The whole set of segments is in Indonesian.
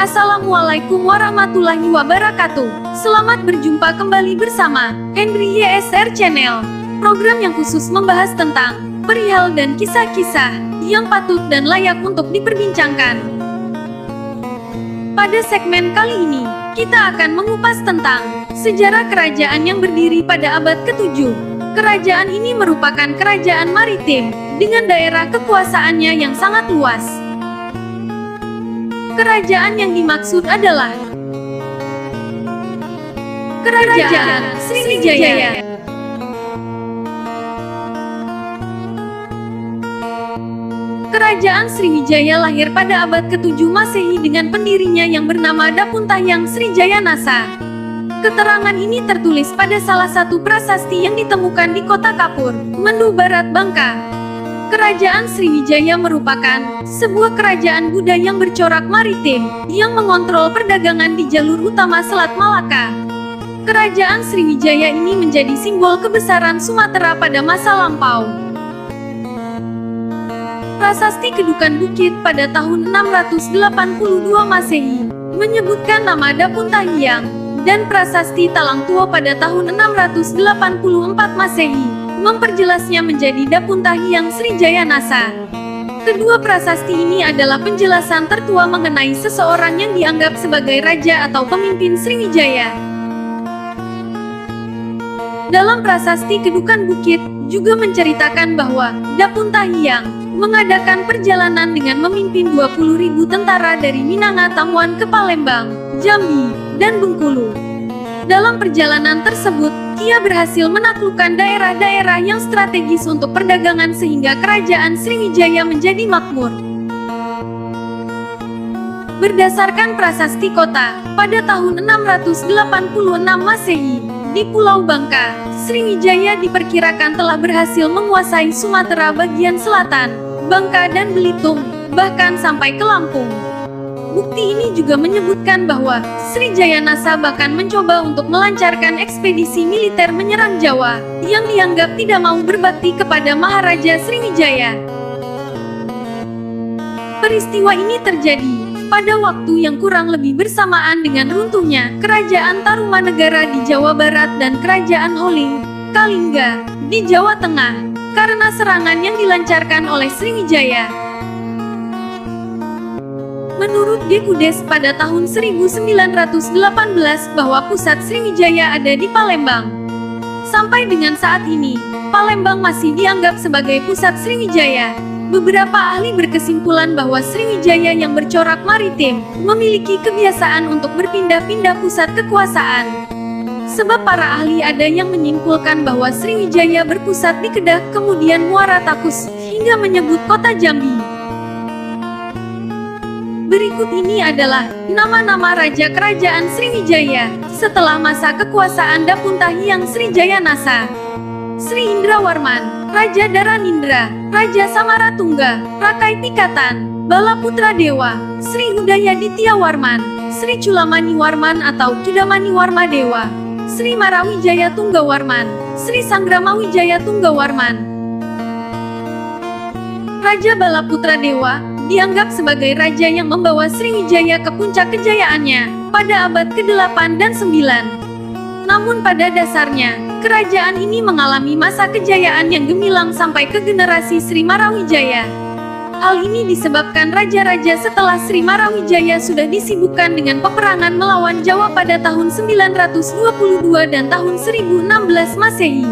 Assalamualaikum warahmatullahi wabarakatuh. Selamat berjumpa kembali bersama Henry YSR Channel, program yang khusus membahas tentang perihal dan kisah-kisah yang patut dan layak untuk diperbincangkan. Pada segmen kali ini, kita akan mengupas tentang sejarah kerajaan yang berdiri pada abad ke-7. Kerajaan ini merupakan kerajaan maritim dengan daerah kekuasaannya yang sangat luas. Kerajaan yang dimaksud adalah Kerajaan Sriwijaya. Kerajaan Sriwijaya lahir pada abad ke-7 Masehi dengan pendirinya yang bernama Dapuntahyang Srijayanasa. Keterangan ini tertulis pada salah satu prasasti yang ditemukan di kota Kapur, Mendu Barat, Bangka. Kerajaan Sriwijaya merupakan sebuah kerajaan Buddha yang bercorak maritim, yang mengontrol perdagangan di jalur utama Selat Malaka. Kerajaan Sriwijaya ini menjadi simbol kebesaran Sumatera pada masa lampau. Prasasti Kedukan Bukit pada tahun 682 Masehi menyebutkan nama Dapuntahyang, dan Prasasti Talang Tua pada tahun 684 Masehi memperjelasnya menjadi Dapuntahyang Srijayanasa. Kedua prasasti ini adalah penjelasan tertua mengenai seseorang yang dianggap sebagai raja atau pemimpin Sriwijaya. Dalam prasasti Kedukan Bukit juga menceritakan bahwa Dapuntahyang mengadakan perjalanan dengan memimpin 20.000 tentara dari Minangkabau ke Palembang, Jambi, dan Bengkulu. Dalam perjalanan tersebut, ia berhasil menaklukkan daerah-daerah yang strategis untuk perdagangan sehingga kerajaan Sriwijaya menjadi makmur. Berdasarkan prasasti kota, pada tahun 686 Masehi, di Pulau Bangka, Sriwijaya diperkirakan telah berhasil menguasai Sumatera bagian selatan, Bangka dan Belitung, bahkan sampai ke Lampung. Bukti ini juga menyebutkan bahwa Srijayanasa bahkan mencoba untuk melancarkan ekspedisi militer menyerang Jawa, yang dianggap tidak mau berbakti kepada Maharaja Sriwijaya. Peristiwa ini terjadi pada waktu yang kurang lebih bersamaan dengan runtuhnya Kerajaan Tarumanegara di Jawa Barat dan Kerajaan Holling, Kalingga, di Jawa Tengah, karena serangan yang dilancarkan oleh Sriwijaya. Menurut Gekudes pada tahun 1918 bahwa pusat Sriwijaya ada di Palembang. Sampai dengan saat ini, Palembang masih dianggap sebagai pusat Sriwijaya. Beberapa ahli berkesimpulan bahwa Sriwijaya yang bercorak maritim memiliki kebiasaan untuk berpindah-pindah pusat kekuasaan. Sebab para ahli ada yang menyimpulkan bahwa Sriwijaya berpusat di Kedah, kemudian Muara Takus, hingga menyebut kota Jambi. Berikut ini adalah nama-nama Raja Kerajaan Sriwijaya setelah masa kekuasaan Dapuntahyang Srijayanasa. Sri Indrawarman, Raja Daranindra, Raja Samaratungga, Rakai Pikatan, Balaputra Dewa, Sri Udayaditya Warman, Sri Culamani Warman atau Cudamani Warma Dewa, Sri Marawijaya Tunggawarman, Sri Sanggramawijaya Tunggawarman. Raja Balaputra Dewa dianggap sebagai raja yang membawa Sriwijaya ke puncak kejayaannya pada abad ke-8 dan 9. Namun pada dasarnya, kerajaan ini mengalami masa kejayaan yang gemilang sampai ke generasi Sri Marawijaya. Hal ini disebabkan raja-raja setelah Sri Marawijaya sudah disibukkan dengan peperangan melawan Jawa pada tahun 922 dan tahun 1016 Masehi.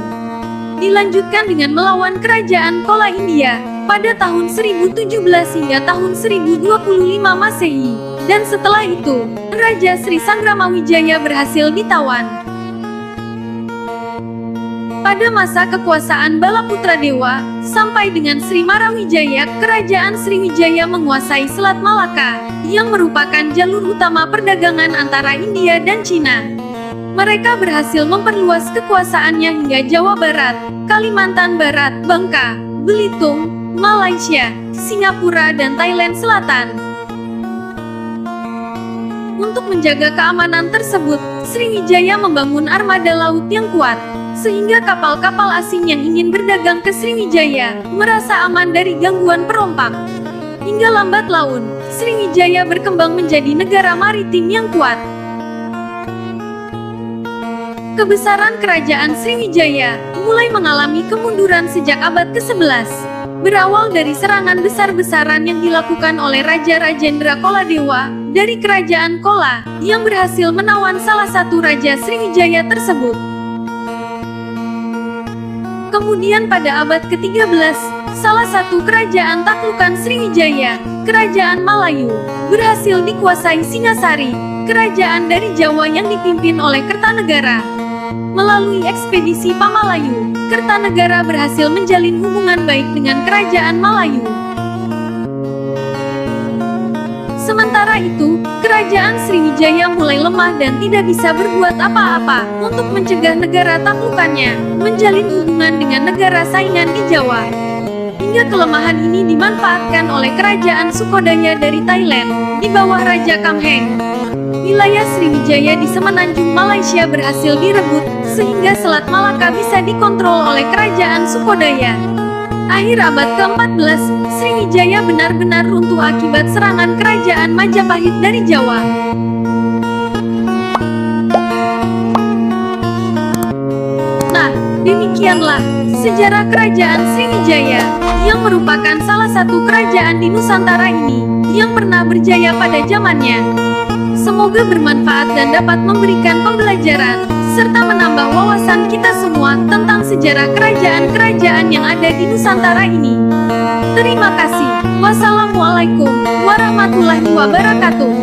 Dilanjutkan dengan melawan kerajaan Kola India pada tahun 1017 hingga tahun 1025 Masehi, dan setelah itu, Raja Sri Sanggramawijaya berhasil ditawan. Pada masa kekuasaan Balaputra Dewa, sampai dengan Sri Marawijaya, kerajaan Sriwijaya menguasai Selat Malaka, yang merupakan jalur utama perdagangan antara India dan Cina. Mereka berhasil memperluas kekuasaannya hingga Jawa Barat, Kalimantan Barat, Bangka, Belitung, Malaysia, Singapura, dan Thailand Selatan. Untuk menjaga keamanan tersebut, Sriwijaya membangun armada laut yang kuat, sehingga kapal-kapal asing yang ingin berdagang ke Sriwijaya merasa aman dari gangguan perompak. Hingga lambat laun, Sriwijaya berkembang menjadi negara maritim yang kuat. Kebesaran kerajaan Sriwijaya mulai mengalami kemunduran sejak abad ke-11. Berawal dari serangan besar-besaran yang dilakukan oleh Raja Rajendra Koladewa dari Kerajaan Kola, yang berhasil menawan salah satu Raja Sriwijaya tersebut. Kemudian pada abad ke-13, salah satu kerajaan taklukan Sriwijaya, Kerajaan Malayu, berhasil dikuasai Singasari, kerajaan dari Jawa yang dipimpin oleh Kertanegara. Melalui ekspedisi Pamalayu, Kertanegara berhasil menjalin hubungan baik dengan Kerajaan Malayu. Sementara itu, Kerajaan Sriwijaya mulai lemah dan tidak bisa berbuat apa-apa untuk mencegah negara taklukannya menjalin hubungan dengan negara saingan di Jawa. Hingga kelemahan ini dimanfaatkan oleh Kerajaan Sukodaya dari Thailand di bawah Raja Kam Heng. Wilayah Sriwijaya di semenanjung Malaysia berhasil direbut, sehingga Selat Malaka bisa dikontrol oleh Kerajaan Sukodaya. Akhir abad ke-14, Sriwijaya benar-benar runtuh akibat serangan Kerajaan Majapahit dari Jawa. Nah, demikianlah sejarah Kerajaan Sriwijaya, yang merupakan salah satu kerajaan di Nusantara ini, yang pernah berjaya pada zamannya. Semoga bermanfaat dan dapat memberikan pembelajaran, serta menambah wawasan kita semua tentang sejarah kerajaan-kerajaan yang ada di Nusantara ini. Terima kasih. Wassalamualaikum warahmatullahi wabarakatuh.